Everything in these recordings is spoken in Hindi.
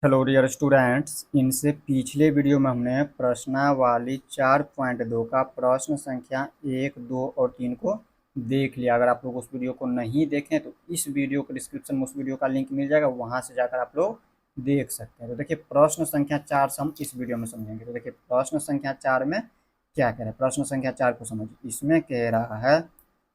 हेलो डियर स्टूडेंट्स, इनसे पिछले वीडियो में हमने प्रश्नावली 4.2 का प्रश्न संख्या 1, 2 और 3 को देख लिया। अगर आप लोग उस वीडियो को नहीं देखें तो इस वीडियो को डिस्क्रिप्शन में उस वीडियो का लिंक मिल जाएगा, वहां से जाकर आप लोग देख सकते हैं। तो देखिए प्रश्न संख्या 4 से हम इस वीडियो में समझेंगे। तो देखिए प्रश्न संख्या 4 में क्या कह रहा है, प्रश्न संख्या 4 को समझिए। इसमें कह रहा है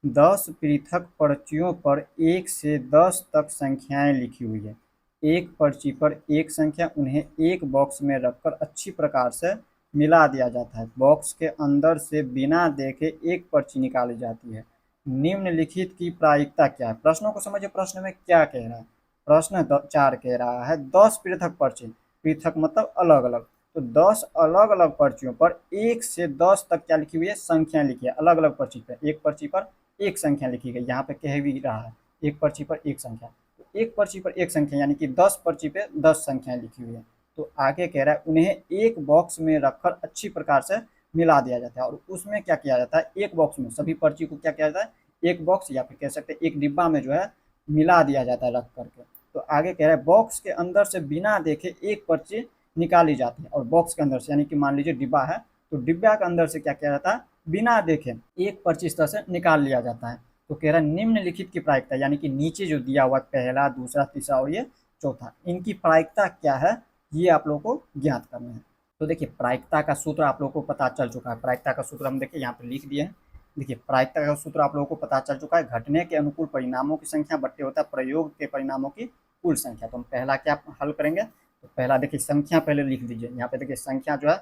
10 पृथक पर्चियों पर 1 से 10 तक संख्याएं लिखी हुई है। एक पर्ची पर एक संख्या, उन्हें एक बॉक्स में रखकर अच्छी प्रकार से मिला दिया जाता है। बॉक्स के अंदर से बिना देखे एक पर्ची निकाली जाती है। निम्नलिखित की प्रायिकता क्या है? प्रश्नों को समझिए, प्रश्न में क्या कह रहा है। प्रश्न 4 कह रहा है 10 पृथक पर्ची, पृथक मतलब अलग अलग, तो 10 अलग अलग पर्चियों पर 1 से 10 तक क्या लिखी हुई है, संख्या लिखी है। अलग अलग पर्ची पर, एक पर्ची पर एक संख्या लिखी गई, यहाँ पे कह भी रहा है एक पर्ची पर एक संख्या। एक पर्ची पर एक संख्या यानी कि 10 पर्ची पे 10 संख्याएं लिखी हुई है। तो आगे कह रहा है उन्हें एक बॉक्स में रखकर अच्छी प्रकार से मिला दिया जाता है। और उसमें क्या किया जाता है, एक बॉक्स में सभी पर्ची को क्या किया जाता है, एक बॉक्स या फिर कह सकते हैं एक डिब्बा में जो है मिला दिया जाता है रख करके। तो आगे कह रहा है बॉक्स के अंदर से बिना देखे एक पर्ची निकाली जाती है। और बॉक्स के अंदर से यानी कि मान लीजिए डिब्बा है, तो डिब्बा के अंदर से क्या किया जाता है, बिना देखे एक पर्ची इस तरह से निकाल लिया जाता है। तो कह रहा है निम्नलिखित की प्रायिकता, यानी कि नीचे जो दिया हुआ पहला, दूसरा, तीसरा और ये चौथा, इनकी प्रायिकता क्या है, ये आप लोगों को ज्ञात करना है। तो देखिए प्रायिकता का सूत्र आप लोगों को पता चल चुका है। प्रायिकता का सूत्र हम देखिए यहाँ पे लिख दिए हैं। देखिए प्रायिकता का सूत्र आप लोगों को पता चल चुका है। घटने के अनुकूल परिणामों की संख्या बट्टे होता है प्रयोग के परिणामों की कुल संख्या। तो हम पहला क्या हल करेंगे, तो पहला देखिए संख्या पहले लिख दीजिए। यहाँ पे देखिए संख्या जो है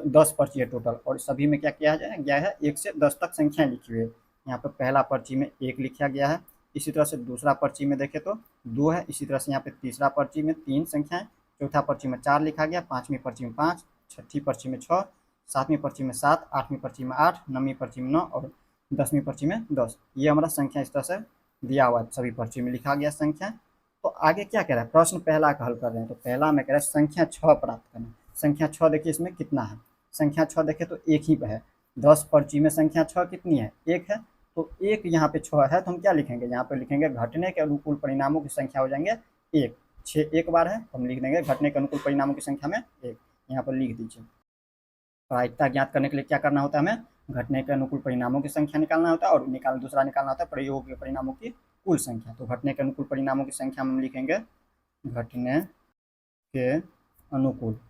10 पर्ची है टोटल, और सभी में क्या किया गया है, 1 से 10 तक संख्याएं लिखी हुई है। यहाँ पे पहला पर्ची में 1 लिखा गया है। इसी तरह से दूसरा पर्ची में देखें तो 2 है। इसी तरह से यहाँ पे तीसरा पर्ची में 3 संख्याएं, चौथा पर्ची में 4 लिखा गया, पाँचवीं पर्ची में 5, छठी पर्ची में 6, सातवीं पर्ची में 7, आठवीं पर्ची में 8, नवीं पर्ची में 9 और 10वीं पर्ची में 10। ये हमारा संख्या इस तरह से दिया हुआ है, सभी पर्ची में लिखा गया संख्या। तो आगे क्या कह रहा है, प्रश्न पहला का हल कर रहे हैं। तो पहला में कह रहा है संख्या 6 प्राप्त करना। संख्या 6 देखिए इसमें कितना है, संख्या 6 देखें तो एक ही है। 10 पर्ची में संख्या 6 कितनी है, एक है। तो एक यहाँ पे 6 है, तो हम क्या लिखेंगे, यहाँ पे लिखेंगे घटने के अनुकूल परिणामों की संख्या हो जाएंगे एक। 6 एक बार है, तो हम लिख देंगे घटने के अनुकूल परिणामों की संख्या में एक। यहाँ पर लिख दीजिए। प्रायिकता ज्ञात करने के लिए क्या करना होता है, हमें घटने के अनुकूल परिणामों की संख्या निकालना होता है, और दूसरा निकालना होता है प्रयोग के परिणामों की कुल संख्या। तो घटने के अनुकूल परिणामों की संख्या में हम लिखेंगे घटने के अनुकूल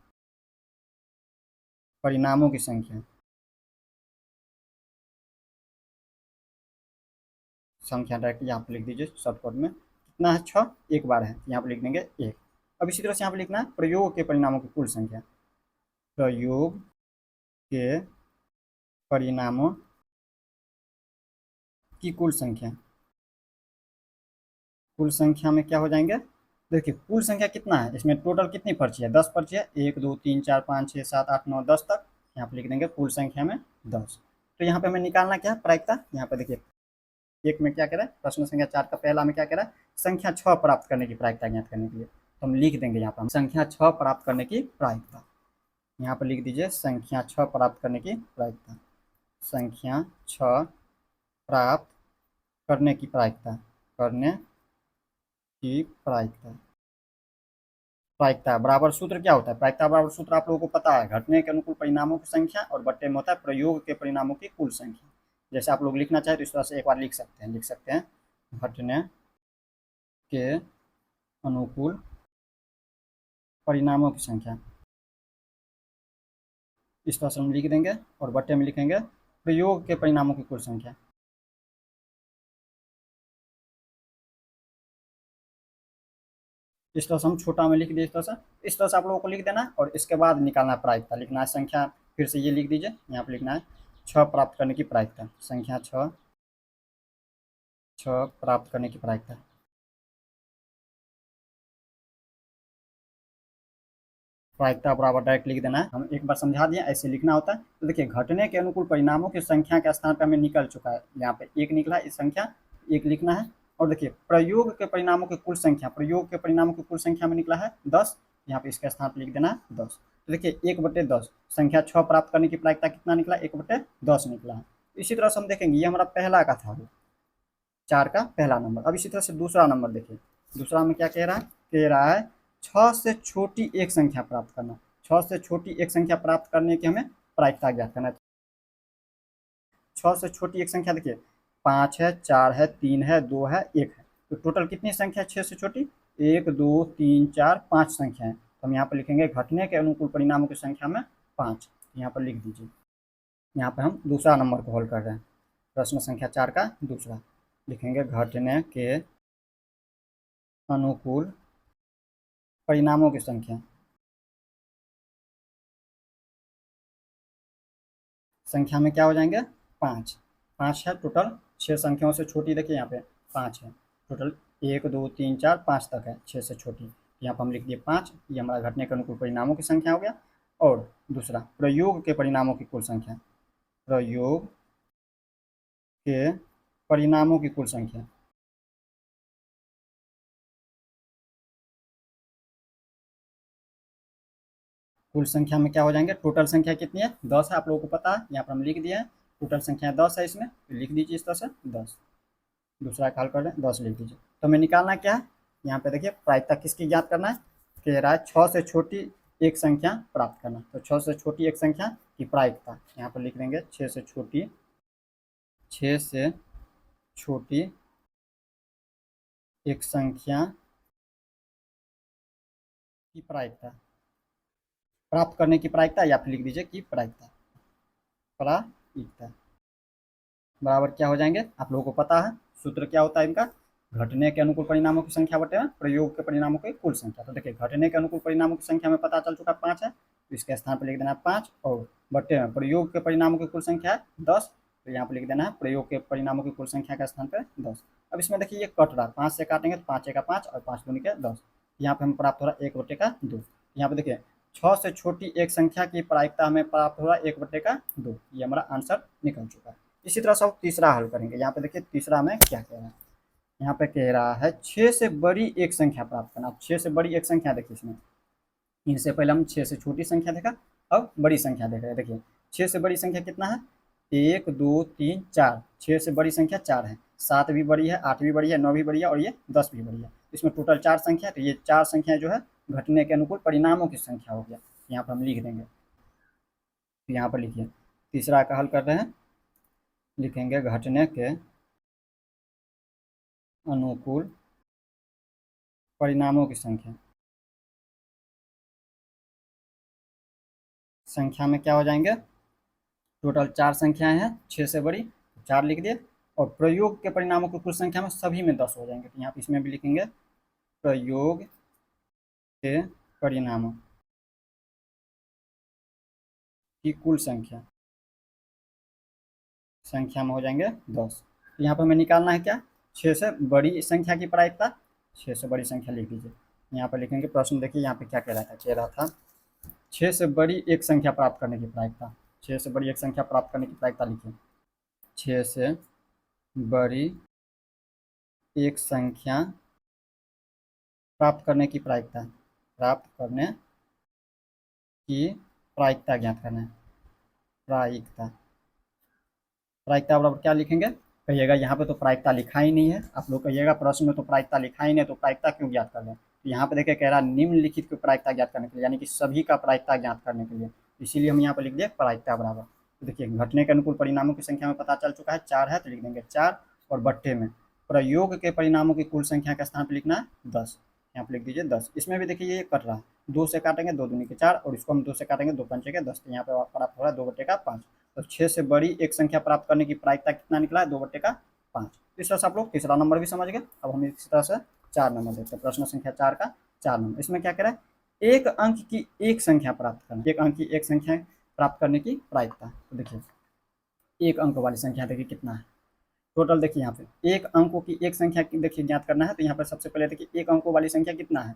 परिणामों की संख्या। संख्या डायरेक्ट यहाँ पर लिख दीजिए शॉर्टकट में। कितना है, 6 एक बार है, यहाँ पर लिख देंगे एक। अब इसी तरह से यहाँ पर लिखना है प्रयोग के परिणामों की कुल संख्या। प्रयोग के परिणामों की कुल संख्या। कुल संख्या में क्या हो जाएंगे, देखिए कुल संख्या कितना है, इसमें टोटल कितनी पर्ची है, 10 पर्ची है। 1 2 3 4 5 6 7 8 9 10 तक, यहाँ पे लिख देंगे कुल संख्या में 10। तो यहाँ पे हमें निकालना क्या है, प्रायिकता। यहाँ पे देखिए एक में क्या कह रहा है, प्रश्न संख्या 4 का पहला में क्या कह रहा है, संख्या 6 प्राप्त करने की प्रायिकता ज्ञात करने के लिए। तो हम लिख देंगे यहाँ पर हम संख्या 6 प्राप्त करने की प्रायिकता। यहाँ पर लिख दीजिए संख्या 6 प्राप्त करने की प्रायिकता। संख्या 6 प्राप्त करने की प्रायिकता, करने की प्रायिकता। प्रायिकता बराबर सूत्र क्या होता है, प्रायिकता बराबर सूत्र आप लोगों को पता है, घटने के अनुकूल परिणामों की संख्या और बट्टे में होता है प्रयोग के परिणामों की कुल संख्या। जैसे आप लोग लिखना चाहे तो इस तरह से एक बार लिख सकते हैं, घटने के अनुकूल परिणामों की संख्या। इस तरह से हम लिख देंगे, और बट्टे में लिखेंगे प्रयोग के परिणामों की कुल संख्या। इस तरह से हम छोटा में लिख दिए, इस तरह से आप लोगों को लिख देना है। और इसके बाद निकालना है प्रायिकता, लिखना है संख्या, फिर से ये लिख दीजिए, यहाँ पे लिखना है 6 प्राप्त करने की प्रायिकता। संख्या 6 प्राप्त करने की प्रायिकता। प्रायिकता बराबर डायरेक्ट लिख देना है, हम एक बार समझा दिए ऐसे लिखना होता है। तो देखिए घटने के अनुकूल परिणामों की संख्या के स्थान पर हमें निकल चुका है, यहाँ पे एक निकला है, इस संख्या एक लिखना है। और देखिए प्रयोग के परिणामों की कुल संख्या, प्रयोग के परिणामों की कुल संख्या में निकला है 10, यहाँ पे इसके स्थान पर लिख देना है 10। तो देखिए 1/10, संख्या 6 प्राप्त करने की प्रायिकता कितना निकला, 1/10 निकला है। इसी तरह से हम देखेंगे, ये हमारा पहला का था 4 का पहला नंबर। अब इसी तरह से दूसरा नंबर देखिए, दूसरा में क्या कह रहा है, 6 से छोटी एक संख्या प्राप्त करना। 6 से छोटी एक संख्या प्राप्त करने की हमें प्रायिकता ज्ञात करना है। 6 से छोटी एक संख्या देखिए 5 है, 4 है, 3 है, 2 है, 1 है। तो टोटल कितनी संख्या 6 से छोटी? 1, 2, 3, 4, 5 संख्या है। तो हम यहाँ पर लिखेंगे घटने के अनुकूल परिणामों की संख्या में 5। यहाँ पर लिख दीजिए। यहाँ पर हम दूसरा नंबर को हल कर रहे हैं। प्रश्न संख्या 4 का दूसरा लिखेंगे घटने के अनुकूल परिणामों की संख्या। संख्या में क्या हो जाएंगे? 5। 5 है टोटल। 6 संख्याओं से छोटी देखिए यहाँ पे 5 है टोटल। 1, 2, 3, 4, 5 तक है 6 से छोटी। यहाँ पर हम लिख दिए 5। ये हमारा घटने के अनुकूल परिणामों की संख्या हो गया। और दूसरा प्रयोग के परिणामों की कुल संख्या। प्रयोग के परिणामों की कुल संख्या। कुल संख्या में क्या हो जाएंगे? टोटल संख्या कितनी है? 10 है, आप लोगों को पता है। यहाँ पर हम लिख दिए हैं टोटल संख्या 10 है इसमें, तो लिख दीजिए इस तरह से 10। दूसरा का हल कर रहे हैं 10 लिख दीजिए। तो हमें निकालना क्या है? यहाँ पे देखिए प्रायिकता किसकी ज्ञात करना है? कह रहा है 6 से छोटी एक संख्या प्राप्त करना। तो 6 से छोटी एक संख्या की प्रायिकता यहाँ पर लिख देंगे 6 से छोटी। 6 से छोटी एक संख्या की प्रायिकता, प्राप्त करने की प्रायिकता, या फिर लिख दीजिए कि प्रायिकता। प्रायिकता बराबर क्या हो जाएंगे? आप लोगों को पता है सूत्र क्या होता है इनका? घटने के अनुकूल परिणामों की संख्या बटे प्रयोग के परिणामों की कुल संख्या। तो देखिए घटने के अनुकूल परिणामों की संख्या में पता चल चुका 5 है, तो इसके स्थान पर लिख देना है 5। और बटे में प्रयोग के परिणामों की कुल संख्या है 10, तो यहाँ पर लिख देना है प्रयोग के परिणामों की कुल संख्या का स्थान पर 10। अब इसमें देखिए ये कट रहा है, 5 से काटेंगे तो 5 का 5 और 5 दूनी के 10। यहाँ पर हमें प्राप्त हो रहा है 1 बटे का 2। यहाँ पर देखिए 6 से छोटी एक संख्या की प्रायिकता हमें प्राप्त हो रहा है 1 बटे का 2। ये हमारा आंसर निकल चुका है। इसी तरह से हम तीसरा हल करेंगे। यहाँ पे देखिए तीसरा में क्या कह रहा है? यहाँ पे कह रहा है 6 से बड़ी एक संख्या प्राप्त करना। 6 से बड़ी एक संख्या देखिए इसमें, इनसे पहले हम 6 से छोटी संख्या देखा, अब बड़ी संख्या देख रहे हैं। देखिए 6 से बड़ी संख्या कितना है? 1, 2, 3, 4। 6 से बड़ी संख्या 4 है। 7 भी बड़ी है, 8 भी बड़ी है, 9 भी बड़ी है और ये 10 भी बड़ी है। इसमें टोटल 4 संख्या है, तो ये 4 संख्या जो है घटने के अनुकूल परिणामों की संख्या हो गया। यहाँ पर हम लिख देंगे। तो यहाँ पर लिखिए तीसरा का हल कर रहे हैं। लिखेंगे घटने के अनुकूल परिणामों की संख्या। संख्या में क्या हो जाएंगे? टोटल 4 संख्याएं हैं, 6 से बड़ी 4 लिख दिए। और प्रयोग के परिणामों की कुल संख्या में सभी में 10 हो जाएंगे, तो यहाँ पे इसमें भी लिखेंगे प्रयोग के परिणामों की कुल संख्या। संख्या में हो जाएंगे 10। तो यहाँ पर हमें निकालना है क्या? 6 से बड़ी संख्या की प्रायिकता। 6 से बड़ी संख्या लिख दीजिए। यहाँ पर लिखेंगे प्रश्न देखिए यहाँ पे क्या कह रहा था? कह रहा था 6 से बड़ी एक संख्या प्राप्त करने की प्रायिकता। 6 से बड़ी एक संख्या प्राप्त करने की प्रायिकता लिखिए। 6 से बड़ी एक संख्या प्राप्त करने की प्रायिकता। प्राप्त करने की प्रायिकता ज्ञात करना है। प्रायिकता। प्रायिकता बराबर क्या लिखेंगे? कहिएगा यहाँ पे तो प्रायिकता लिखा ही नहीं है। आप लोग कहिएगा प्रश्न में तो प्रायिकता लिखा ही नहीं, तो प्रायिकता क्यों ज्ञात कर रहे हैं? तो यहाँ पे देखिए कह रहा है निम्नलिखित की प्रायिकता ज्ञात करने के लिए, यानी कि सभी का प्रायिकता ज्ञात करने के लिए। इसीलिए हम यहाँ पर लिख दिए प्रायिकता बराबर। तो देखिए घटने के अनुकूल परिणामों की संख्या में पता चल चुका है 4 है, तो लिख देंगे 4। और बट्टे में प्रयोग के परिणामों की कुल संख्या के स्थान पर लिखना है 10। यहाँ पर लिख दीजिए 10। इसमें भी देखिए ये कट रहा है, 2 से काटेंगे 2 दूनी के 4 और इसको हम 2 से काटेंगे 2 पंचे के 10। तो यहाँ पे प्राप्त हो रहा है 2 बटे का 5। तो 6 से बड़ी एक संख्या प्राप्त करने की प्रायिकता कितना निकला है? 2 बटे का 5। इस तरह से आप लोग तीसरा नंबर भी समझ गए। अब हम इसी तरह से 4 नंबर देखते हैं। प्रश्न संख्या 4 का 4 नंबर, इसमें क्या कह रहा है? एक अंक की एक संख्या प्राप्त करना। एक अंक की एक संख्या प्राप्त करने की प्रायिकता। तो देखिए एक अंक वाली संख्या देखिए कितना है टोटल। देखिए यहाँ पे एक अंकों की एक संख्या देखिए ज्ञात करना है। तो यहाँ पर सबसे पहले देखिए एक अंकों वाली संख्या कितना है?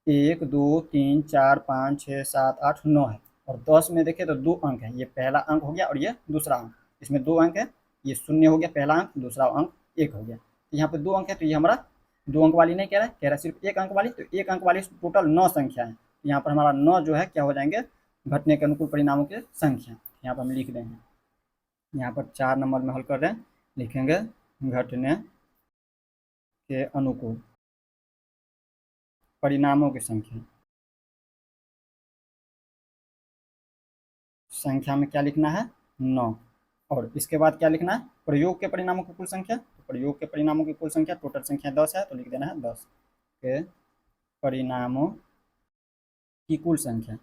1, 2, 3, 4, 5, 6, 7, 8, 9 है। और 10 में देखिए तो 2 अंक है, ये पहला अंक हो गया और ये दूसरा अंक। इसमें 2 अंक है, ये 0 हो गया पहला अंक, दूसरा अंक 1 हो गया। तो यहाँ पे 2 अंक है, तो ये हमारा 2 अंक वाली नहीं कह रहा है, कह रहा है सिर्फ 1 अंक वाली। तो 1 अंक वाली टोटल 9 संख्या है। तो यहाँ पर हमारा 9 जो है क्या हो जाएंगे? घटने के अनुकूल परिणामों की संख्या। यहाँ पर हम लिख देंगे। यहाँ पर 4 नंबर में हल कर रहे हैं, लिखेंगे घटने के अनुकूल परिणामों की संख्या। संख्या में क्या लिखना है? 9। और इसके बाद क्या लिखना है? प्रयोग के परिणामों की कुल संख्या। तो प्रयोग के परिणामों की कुल संख्या, टोटल संख्या 10 है, तो लिख देना है 10 के परिणामों की कुल संख्या।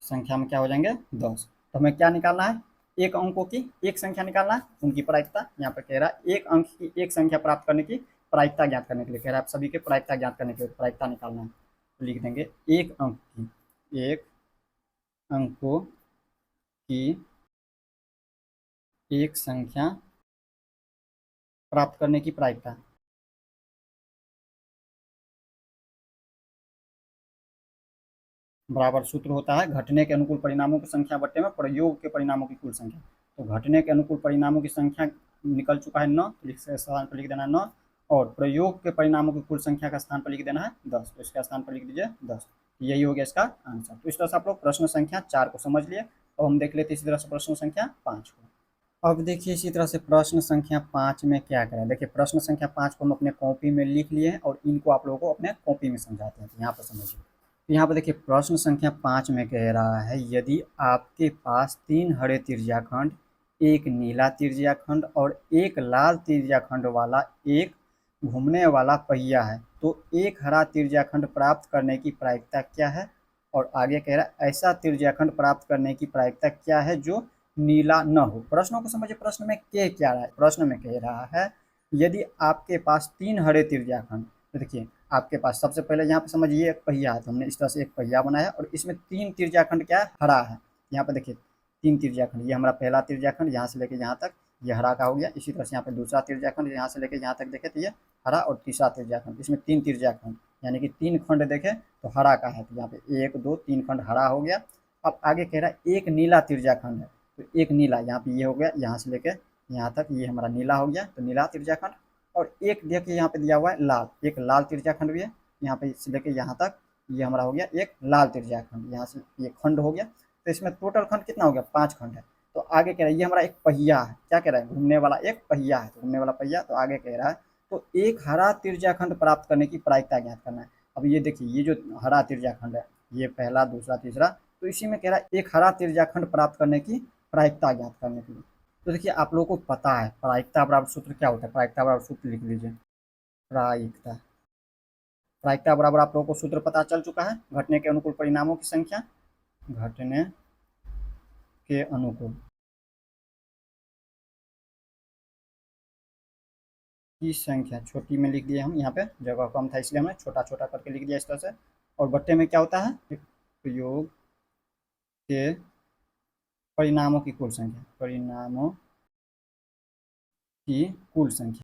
संख्या में क्या हो जाएंगे? 10। तो हमें क्या निकालना है? एक अंकों की एक संख्या निकालना है, उनकी प्रायिकता। यहाँ पर कह रहा है एक अंक की एक संख्या प्राप्त करने की प्रायिकता ज्ञात करने के लिए कह रहा है। आप सभी के प्रायिकता ज्ञात करने के लिए प्रायिकता निकालना है, तो लिख देंगे एक अंक की एक अंकों की एक संख्या प्राप्त करने की प्रायिकता। बराबर सूत्र होता है घटने के अनुकूल परिणामों की संख्या बट्टे में प्रयोग के परिणामों की कुल संख्या। तो घटने के अनुकूल परिणामों की संख्या निकल चुका है 9, तो स्थान पर लिख देना है 9। और प्रयोग के परिणामों की कुल संख्या का स्थान पर लिख देना है 10, तो इसका स्थान पर लिख दीजिए 10। यही हो गया इसका आंसर। तो इस तरह से आप लोग प्रश्न संख्या 4 को समझ लिए। तो हम देख लेते इसी तरह से प्रश्न संख्या 5 को। अब देखिए इसी तरह से प्रश्न संख्या 5 में क्या करें। देखिए प्रश्न संख्या 5 को हम अपने कॉपी में लिख लिए हैं और इनको आप लोगों को अपने कॉपी में समझाते हैं। तो यहाँ पर समझिए, तो यहाँ पर देखिए प्रश्न संख्या 5 में कह रहा है यदि आपके पास 3 हरे त्रिज्याखंड, एक नीला त्रिज्याखंड और एक लाल त्रिज्याखंड वाला एक घूमने वाला पहिया है तो एक हरा त्रिज्याखंड प्राप्त करने की प्रायिकता क्या है? और आगे कह रहा है ऐसा त्रिज्याखंड प्राप्त करने की प्रायिकता क्या है जो नीला न हो। प्रश्नों को समझिए, प्रश्न में क्या रहा है? प्रश्न में कह रहा है यदि आपके पास 3 हरे त्रिज्याखंड, तो देखिए आपके पास सबसे पहले यहाँ पे समझिए एक पहिया है, तो हमने इस तरह से एक पहिया बनाया और इसमें 3 त्रिज्याखंड क्या है? हरा है। यहाँ पे देखिए 3 त्रिज्याखंड, ये हमारा पहला त्रिज्याखंड यहाँ से लेके यहाँ तक ये हरा का हो गया। इसी तरह से यहाँ पे दूसरा त्रिज्याखंड यहाँ से लेके यहाँ तक देखे तो ये हरा, और तीसरा त्रिज्याखंड, इसमें 3 त्रिज्याखंड यानी कि 3 खंड देखे तो हरा का है। तो यहाँ पे 1 2 3 खंड हरा हो गया। अब आगे कह रहा है एक नीला त्रिज्याखंड है, तो एक नीला यहाँ पे ये हो गया, यहाँ से लेके यहाँ तक ये हमारा नीला हो गया, तो नीला त्रिज्याखंड। और एक देखिए यहाँ पे दिया हुआ है लाल, एक लाल त्रिज्याखंड भी है, यहाँ पे से लेके यहाँ तक ये हमारा हो गया एक लाल त्रिज्याखंड, यहाँ से ये खंड हो गया। तो इसमें टोटल खंड कितना हो गया? 5 खंड है। तो आगे कह रहा है ये हमारा एक पहिया है, क्या कह रहा है? घूमने वाला एक पहिया है, तो घूमने वाला पहिया। तो आगे कह रहा है तो एक हरा त्रिज्याखंड प्राप्त करने की प्रायिकता ज्ञात करना है। अब ये देखिए ये जो हरा त्रिज्याखंड है, ये पहला दूसरा तीसरा, तो इसी में कह रहा है एक हरा त्रिज्याखंड प्राप्त करने की प्रायिकता ज्ञात करने के लिए। तो देखिए आप लोगों को पता है प्रायिकता बराबर सूत्र क्या होता है? प्रायिकता बराबर सूत्र लिख लीजिए। प्रायिकता, प्रायिकता बराबर आप लोगों को सूत्र पता चल चुका है, घटने के अनुकूल परिणामों की संख्या, घटने के अनुकूल की संख्या। छोटी में लिख दिए हम, यहाँ पे जगह कम था इसलिए हमने छोटा छोटा करके लिख दिया इस तरह से। और बट्टे में क्या होता है? प्रयोग के परिणामों की कुल संख्या, परिणामों की कुल संख्या,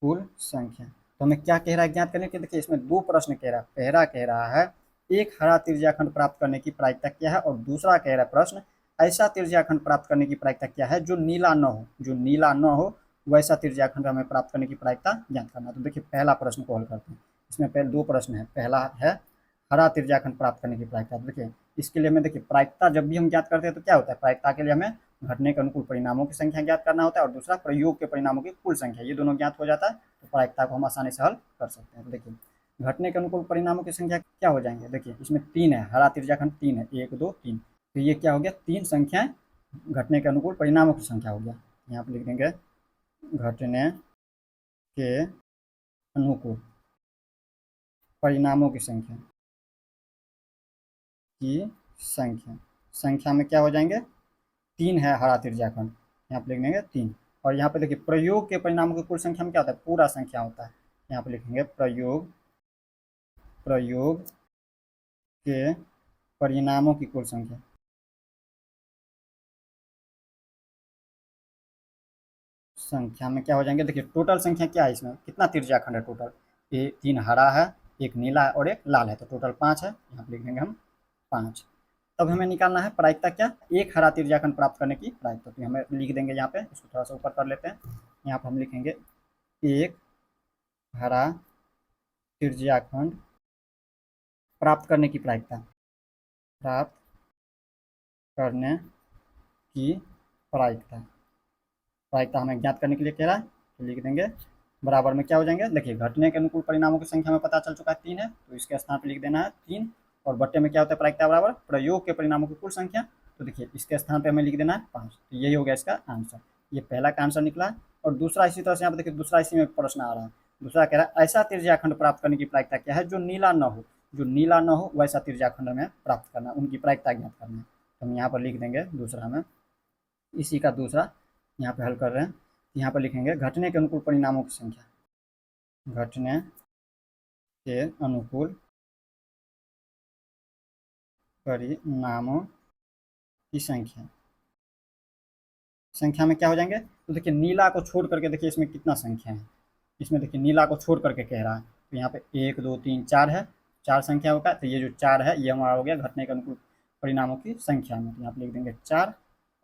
कुल संख्या। तो हमें क्या कह रहा है ज्ञात करने के? देखिए इसमें दो प्रश्न कह रहा है। पहला कह रहा है एक हरा त्रिज्याखंड प्राप्त करने की प्रायिकता क्या है, और दूसरा कह रहा है प्रश्न ऐसा त्रिज्याखंड प्राप्त करने की प्रायिकता क्या है जो नीला न हो, जो नीला न हो वैसा त्रिज्याखंड हमें प्राप्त करने की प्रायिकता ज्ञात करना। तो देखिए पहला प्रश्न को हल करते हैं। इसमें पहले दो प्रश्न है, पहला है हरा त्रिज्याखंड प्राप्त करने की प्रायिकता। देखिए इसके लिए हमें देखिए प्रायिकता जब भी हम ज्ञात करते हैं तो क्या होता है? प्रायिकता के लिए हमें घटने के अनुकूल परिणामों की संख्या ज्ञात करना होता है और दूसरा प्रयोग के परिणामों की कुल संख्या, ये दोनों ज्ञात हो जाता है तो प्रायिकता को हम आसानी से हल कर सकते हैं। तो देखिए घटने के अनुकूल परिणामों की संख्या क्या हो जाएंगे? देखिए इसमें 3 है, हरा त्रिज्याखंड 3 है, 1 2 3, तो ये क्या हो गया? 3 संख्याएं घटने के अनुकूल परिणामों की संख्या हो गया। यहाँ पर लिख देंगे घटने के अनुकूल परिणामों की संख्या, की संख्या। संख्या में क्या हो जाएंगे? 3 है हरा त्रिज्याखंड, यहाँ पे लिख देंगे 3। और यहाँ पे देखिए प्रयोग के परिणामों की कुल संख्या में क्या होता है? पूरा संख्या होता है। यहाँ पे लिखेंगे प्रयोग, प्रयोग के परिणामों की कुल संख्या। संख्या में क्या हो जाएंगे? देखिए टोटल संख्या क्या है, इसमें कितना त्रिज्याखंड है टोटल? ये 3 हरा है, एक नीला है और एक लाल है, तो टोटल 5 है। यहाँ पे लिख देंगे हम 5। तब हमें निकालना है प्रायिकता क्या? एक हरा त्रिज्याखंड प्राप्त करने की प्रायिकता। तो हमें लिख देंगे यहाँ पे, इसको थोड़ा सा ऊपर कर लेते हैं। यहाँ पे हम लिखेंगे एक हरा त्रिज्याखंड प्राप्त करने की प्रायिकता, प्राप्त करने की प्रायिकता। प्रायिकता हमें ज्ञात करने के लिए कह रहा है, तो लिख देंगे बराबर में क्या हो जाएंगे, देखिए घटने के अनुकूल परिणामों की संख्या में पता चल चुका है 3 है, तो इसके स्थान पर लिख देना है 3। और बट्टे में क्या होता है, प्रायिकता बराबर प्रयोग के परिणामों की कुल संख्या, तो देखिए इसके स्थान पर हमें लिख देना है 5। तो यही हो गया इसका आंसर, ये पहला का आंसर निकला। और दूसरा इसी तरह से यहाँ पर देखिए, दूसरा इसी में प्रश्न आ रहा है। दूसरा कह रहा है ऐसा त्रिज्याखंड प्राप्त करने की प्रायिकता क्या है जो नीला न हो, जो नीला न हो वैसा त्रिज्याखंड में प्राप्त करना, उनकी प्रायिकता ज्ञात करना है। तो हम यहाँ पर लिख देंगे दूसरा में, इसी का दूसरा यहाँ पे हल कर रहे हैं। यहाँ पर लिखेंगे घटने के अनुकूल परिणामों की संख्या, घटने के अनुकूल परिणामों की संख्या, संख्या में क्या हो जाएंगे, तो देखिए नीला को छोड़ करके देखिए इसमें कितना संख्या है, इसमें देखिए नीला को छोड़ करके कह रहा है, तो यहाँ पे 1 2 3 4 है, 4 संख्या होगा। तो ये जो 4 है ये हमारा हो गया घटने के अनुकूल परिणामों की संख्या में, तो यहाँ पे लिख देंगे 4।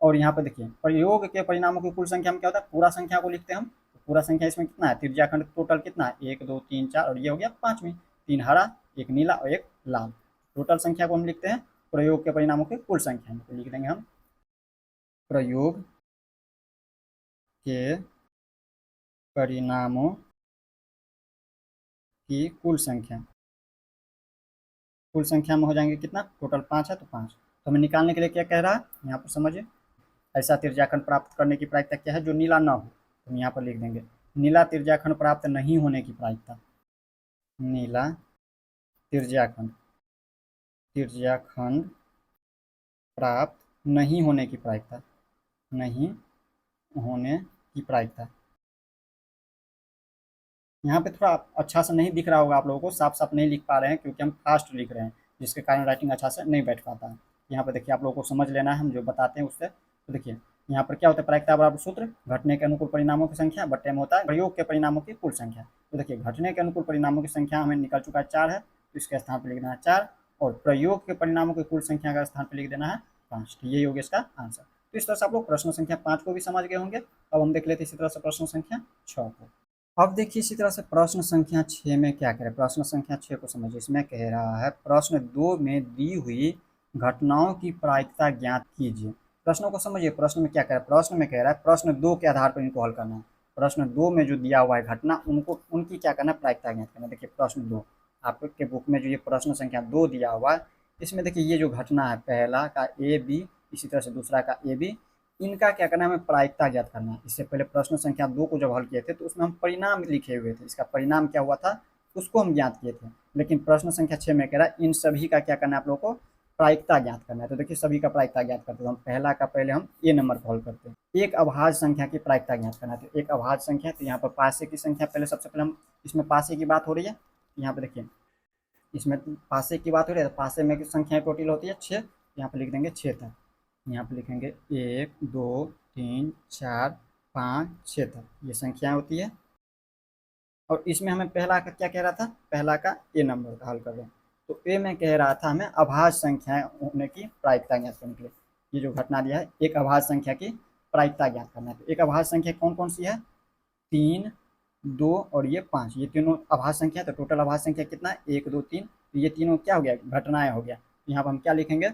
और यहाँ पे देखिए प्रयोग के परिणामों की कुल संख्या में क्या होता है, पूरा संख्या को लिखते हैं हम, तो पूरा संख्या इसमें कितना है, त्रिज्याखंड टोटल कितना है 1 2 3 4, और ये हो गया पाँचवीं, 3 हरा 1 नीला और 1 लाल। टोटल संख्या को हम लिखते हैं प्रयोग के परिणामों की कुल संख्या में, तो लिख देंगे हम प्रयोग के परिणामों की कुल संख्या, कुल संख्या में हो जाएंगे कितना, टोटल 5 है तो 5। तो हमें निकालने के लिए क्या कह रहा है, यहाँ पर समझिए ऐसा त्रिज्याखंड प्राप्त करने की प्रायिकता क्या है जो नीला ना हो, तो हम यहाँ पर लिख देंगे नीला त्रिज्याखंड प्राप्त नहीं होने की प्रायिकता, नीला त्रिज्याखंड, त्रिज्याखंड प्राप्त नहीं होने की प्रायिकता, नहीं होने की प्रायिकता। यहाँ पे थोड़ा अच्छा से नहीं दिख रहा होगा आप लोगों को, साफ साफ नहीं लिख पा रहे हैं क्योंकि हम फास्ट लिख रहे हैं, जिसके कारण राइटिंग अच्छा से नहीं बैठ पाता है। यहाँ पे देखिए आप लोगों को समझ लेना है हम जो बताते हैं उससे। तो देखिए यहाँ पर क्या होता है, प्रायिकता बराबर सूत्र घटने के अनुकूल परिणामों की संख्या बट्टे में होता है प्रयोग के परिणामों की कुल संख्या। तो देखिए घटने के अनुकूल परिणामों की संख्या हमें निकल चुका है 4 है, तो इसके स्थान पर लिख देना है 4, और प्रयोग के परिणामों की कुल संख्या का स्थान पर लिख देना है 5। तो यही हो गया इसका आंसर। तो इस तरह से आप लोग प्रश्न संख्या 5 को भी समझ गए होंगे। अब हम देख लेते हैं इसी तरह से प्रश्न संख्या 6 को। अब देखिए इसी तरह से प्रश्न संख्या 6 में क्या करें, प्रश्न संख्या 6 को समझिए। इसमें कह रहा है प्रश्न 2 में दी हुई घटनाओं की प्रायिकता ज्ञात कीजिए। प्रश्नों को समझिए, प्रश्न में क्या कह रहा है, प्रश्न में कह रहा है प्रश्न 2 के आधार पर इनको हल करना है। प्रश्न 2 में जो दिया हुआ है घटना, उनको उनकी क्या करना है, प्रायिकता ज्ञात करना है। देखिए प्रश्न 2 आपके बुक में जो ये प्रश्न संख्या 2 दिया हुआ है, इसमें देखिए ये जो घटना है पहला का ए बी, इसी तरह से दूसरा का ए बी, इनका क्या करना है, हमें प्रायिकता ज्ञात करना है। इससे पहले प्रश्न संख्या 2 को जब हल किए थे तो उसमें हम परिणाम लिखे हुए थे, इसका परिणाम क्या हुआ था उसको हम ज्ञात किए थे। लेकिन प्रश्न संख्या 6 में कह रहा है इन सभी का क्या करना है आप लोगों को, प्रायिकता ज्ञात करना है। तो देखिए सभी का प्रायिकता ज्ञात करते हैं, हम पहला का पहले हम ए नंबर को हल करते हैं। एक अभाज्य संख्या की प्रायिकता ज्ञात करना है, तो एक अभाज्य संख्या, तो यहाँ पर पासे की संख्या पहले, सबसे पहले हम इसमें पासे की बात हो रही है, यहाँ पे देखिए इसमें पासे की बात हो रही है, तो पासे में की संख्या टोटल होती है 6, यहाँ पर लिख देंगे 6 तक। यहाँ पर लिखेंगे 1 2 3 4 5 6 तक ये संख्याएं होती है। और इसमें हमें पहला का क्या कह रहा था, पहला का ए नंबर का हल कर रहे हैं, तो ए में कह रहा था हमें अभाज्य संख्याएं होने की प्रायिकता ज्ञात करने के लिए। ये जो घटना दिया है एक अभाज्य संख्या की प्रायिकता ज्ञात करना है। तो एक अभाज्य संख्या कौन कौन सी है, 3 2 और ये 5, ये तीनों अभाज्य संख्या है। तो टोटल अभाज्य संख्या कितना है 1 2 3, तो ये तीनों क्या हो गया, घटनाएं हो गया। यहाँ पर हम क्या लिखेंगे,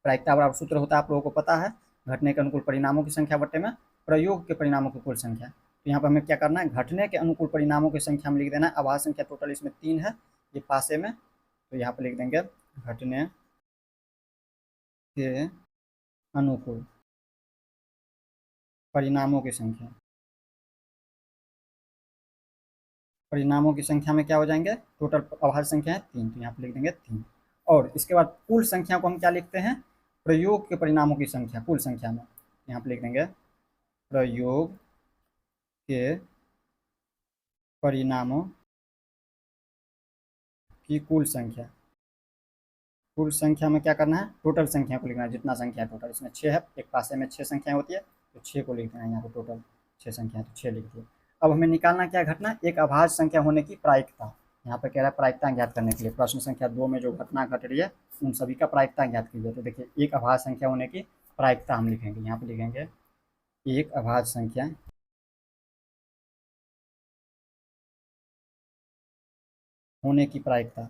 प्रायिकता बराबर सूत्र होता है आप लोगों को पता है, घटने के अनुकूल परिणामों की संख्या बट्टे में प्रयोग के परिणामों की कुल संख्या। तो यहाँ पर हमें क्या करना है, घटने के अनुकूल परिणामों की संख्या में लिख देना है अभाज्य संख्या, टोटल इसमें 3 है ये पासे में, तो यहाँ पर लिख देंगे घटने के अनुकूल परिणामों की संख्या, परिणामों की संख्या में क्या हो जाएंगे, टोटल अभाज्य संख्या है 3, तो यहाँ पर लिख देंगे 3। और इसके बाद कुल संख्या को हम क्या लिखते हैं, प्रयोग के परिणामों की संख्या कुल संख्या में, यहाँ पर लिख देंगे प्रयोग के परिणामों की कुल संख्या। कुल संख्या में क्या करना है, टोटल संख्या को लिखना है, जितना संख्या है टोटल, इसमें 6 है, एक पासे में 6 संख्याएं होती है, तो 6 को लिख देना है यहाँ पर, टोटल 6 संख्या है तो 6 लिख दिए। अब हमें निकालना क्या घटना, एक अभाज्य संख्या होने की प्रायिकता। यहाँ पर कह रहा है प्रायिकता ज्ञात करने के लिए प्रश्न संख्या 2 में जो घटना घट रही है उन सभी का प्रायिकता ज्ञात कीजिए। तो देखिए एक अभाज्य संख्या होने की प्रायिकता हम लिखेंगे, यहाँ पर लिखेंगे एक अभाज्य संख्या होने की प्रायिकता।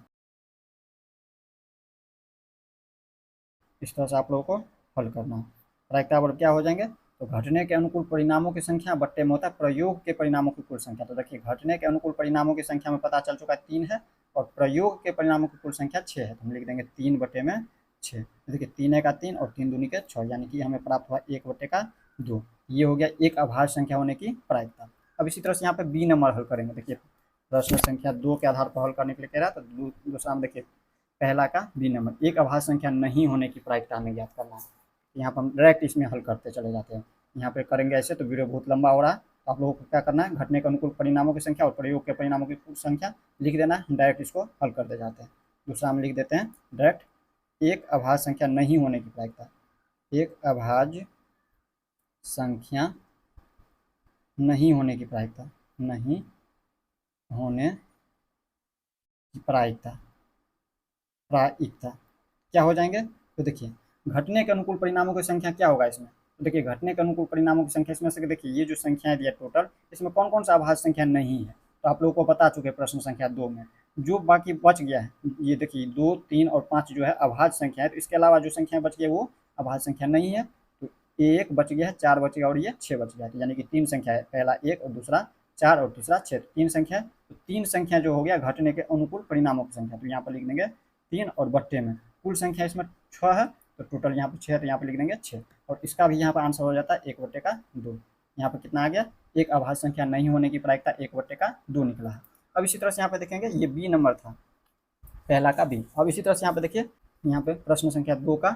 इस तरह से आप लोगों को हल करना है। प्रायिकता बराबर क्या हो जाएंगे, तो घटने के अनुकूल परिणामों की संख्या बट्टे में होता है प्रयोग के परिणामों की कुल संख्या। तो देखिए घटने के अनुकूल परिणामों की संख्या में पता चल चुका है 3 है, और प्रयोग के परिणामों की कुल संख्या 6 है। तो हम लिख देंगे 3 बटे में 6। देखिए 3 का 3 और 3 दूनी के 6, यानी कि हमें प्राप्त हुआ 1 बटे का 2। ये हो गया एक अभाज्य संख्या होने की प्रायिकता। अब इसी तरह से यहाँ पे बी नंबर हल करेंगे। देखिए प्रश्न संख्या 2 के आधार पर हल करने के लिए कह रहा है, तो दूसरा में देखिए पहला का बी नंबर, एक अभाज्य संख्या नहीं होने की प्रायिकता हमें ज्ञात करना है। यहाँ पर हम डायरेक्ट इसमें हल करते चले जाते हैं। यहाँ पे करेंगे ऐसे तो वीडियो बहुत लंबा हो रहा है, तो आप लोगों को क्या करना है, घटने के अनुकूल परिणामों की संख्या और प्रयोग के परिणामों की कुल संख्या लिख देना है, डायरेक्ट इसको हल करते जाते हैं। दूसरा हम लिख देते हैं डायरेक्ट एक अभाज्य संख्या नहीं होने की प्रायिकता, एक अभाज्य संख्या नहीं होने की प्रायिकता, नहीं होने की प्रायिकता, प्रायिकता क्या हो जाएंगे। तो देखिए घटने के अनुकूल परिणामों की संख्या क्या होगा इसमें। तो देखिए घटने के अनुकूल परिणामों की संख्या इसमें से देखिए ये जो संख्याएं दिया टोटल, इसमें कौन कौन सा अभाज्य संख्या नहीं है, तो आप लोगों को बता चुके प्रश्न संख्या 2 में। जो बाकी बच गया है, ये देखिए 2, 3 और 5 जो है अभाज्य संख्या है, तो इसके अलावा जो संख्या बच गई वो अभाज्य संख्या नहीं है। तो 1 बच गया है, 4 बच गया और ये 6 बच गया है, यानी कि 3 संख्या है, पहला 1 और दूसरा 4 और तीसरा 6, 3 संख्या है। तो 3 संख्या जो हो गया घटने के अनुकूल परिणामों की संख्या, तो यहाँ पर लिख देंगे 3 और बट्टे में कुल संख्या इसमें 6 है, तो टोटल यहाँ पर 6 है, तो यहाँ पर लिख देंगे 6। और इसका भी यहाँ पर आंसर हो जाता है 1 बटे का 2। यहाँ पर कितना आ गया, एक अभाज्य संख्या नहीं होने की प्रायिकता 1 बटे का 2 निकला है। अब इसी तरह से यहाँ पे देखेंगे ये बी नंबर था, पहला का बी। अब इसी तरह से यहाँ पे देखिए, यहाँ पे प्रश्न संख्या 2 का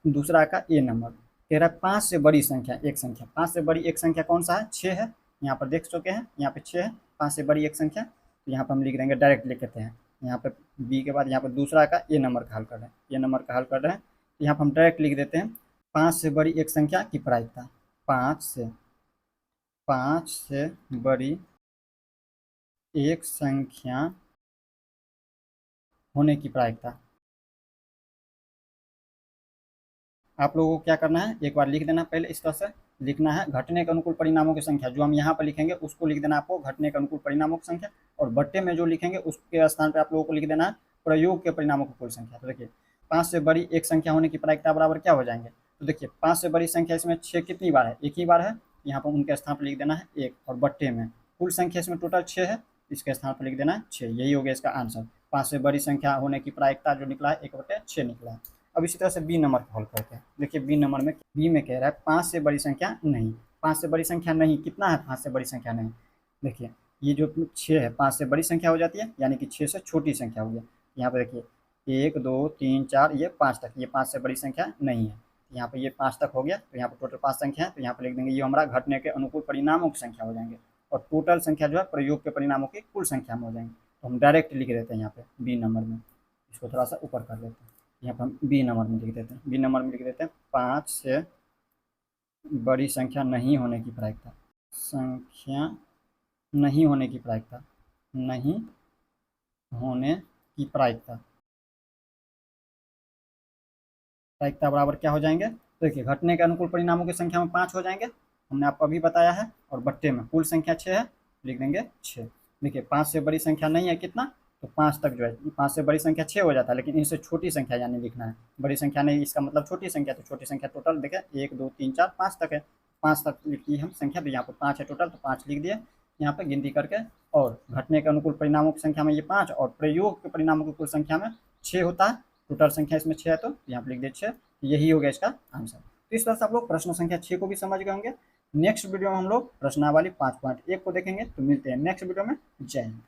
दूसरा का ए नंबर कह रहा है 5 से बड़ी संख्या एक संख्या, 5 से बड़ी एक संख्या कौन सा है, 6 है। यहाँ पर देख चुके हैं, यहाँ पे 6 है, 5 से बड़ी एक संख्या। तो यहाँ पर हम लिख देंगे, डायरेक्ट लिख देते हैं, यहाँ पे बी के बाद यहाँ पर दूसरा का ए नंबर का हल कर रहे हैं, ए नंबर का हल कर रहे हैं। तो यहाँ पर हम डायरेक्ट लिख देते हैं 5 से बड़ी एक संख्या की प्रायिकता, 5 से बड़ी एक संख्या होने की प्रायिकता। आप लोगों को क्या करना है, एक बार लिख देना, पहले इस तरह से लिखना है घटने के अनुकूल परिणामों की संख्या, जो हम यहाँ पर लिखेंगे उसको लिख देना आपको घटने के अनुकूल परिणामों की संख्या, और बट्टे में जो लिखेंगे उसके स्थान पर आप लोगों को लिख देना है प्रयोग के परिणामों की कुल संख्या। तो देखिए 5 से बड़ी एक संख्या होने की प्रायिकता बराबर क्या हो जाएंगे। तो देखिए 5 से बड़ी संख्या इसमें 6 कितनी बार है, एक ही बार है, यहाँ पर उनके स्थान पर लिख देना है 1, और बट्टे में कुल संख्या इसमें टोटल 6 है, इसके स्थान पर लिख देना है 6। यही हो गया इसका आंसर, 5 से बड़ी संख्या होने की प्रायिकता जो निकला है 1/6 निकला है। अब इसी तरह से बी नंबर को हल करते हैं। देखिए बी नंबर में बी में कह रहा है 5 से बड़ी संख्या नहीं, 5 से बड़ी संख्या नहीं कितना है, 5 से बड़ी संख्या नहीं। देखिए ये जो 6 है 5 से बड़ी संख्या हो जाती है, यानी कि 6 से छोटी संख्या हो गया। यहाँ पे देखिए 1 2 3 4 ये 5 तक, ये 5 से बड़ी संख्या नहीं है। यहाँ पे ये 5 तक हो गया, तो यहाँ पर टोटल 5 संख्या है, तो यहाँ पर लिख देंगे ये हमारा घटने के अनुकूल परिणामों की संख्या हो जाएंगे, और टोटल संख्या जो है प्रयोग के परिणामों की कुल संख्या में हो जाएंगे। तो हम डायरेक्ट लिख देते हैं यहाँ पे बी नंबर में, इसको थोड़ा सा ऊपर कर लेते हैं, यहाँ पर हम बी नंबर में लिख देते हैं, बी नंबर में लिख देते हैं 5 से बड़ी संख्या नहीं होने की प्रायिकता, संख्या नहीं होने की प्रायिकता, नहीं होने की प्रायिकता, प्रायिकता बराबर क्या हो जाएंगे। तो देखिए घटने के अनुकूल परिणामों की संख्या में 5 हो जाएंगे, हमने आपको अभी बताया है, और बट्टे में कुल संख्या 6 है, लिख देंगे 6। देखिए 5 से बड़ी संख्या नहीं है कितना, तो 5 तक जो है, 5 से बड़ी संख्या 6 हो जाता है, लेकिन इनसे छोटी संख्या यानी लिखना है, बड़ी संख्या नहीं, इसका मतलब छोटी संख्या। तो छोटी संख्या टोटल देखिए 1 2 3 4 5 तक है, 5 तक लिखी हम संख्या, तो यहाँ पर 5 है टोटल, तो 5 लिख दिए यहाँ पर गिनती करके। और घटने के अनुकूल परिणामों की संख्या में ये 5, और प्रयोग के परिणामों की कुल संख्या में 6 होता है, टोटल संख्या इसमें 6 है, तो यहाँ पर लिख दिए 6। यही हो गया इसका आंसर। तो इस तरह से आप लोग प्रश्न संख्या 6 को भी समझ गए होंगे। नेक्स्ट वीडियो में हम लोग प्रश्नावली 5.1 को देखेंगे। तो मिलते हैं नेक्स्ट वीडियो में। जय हिंद।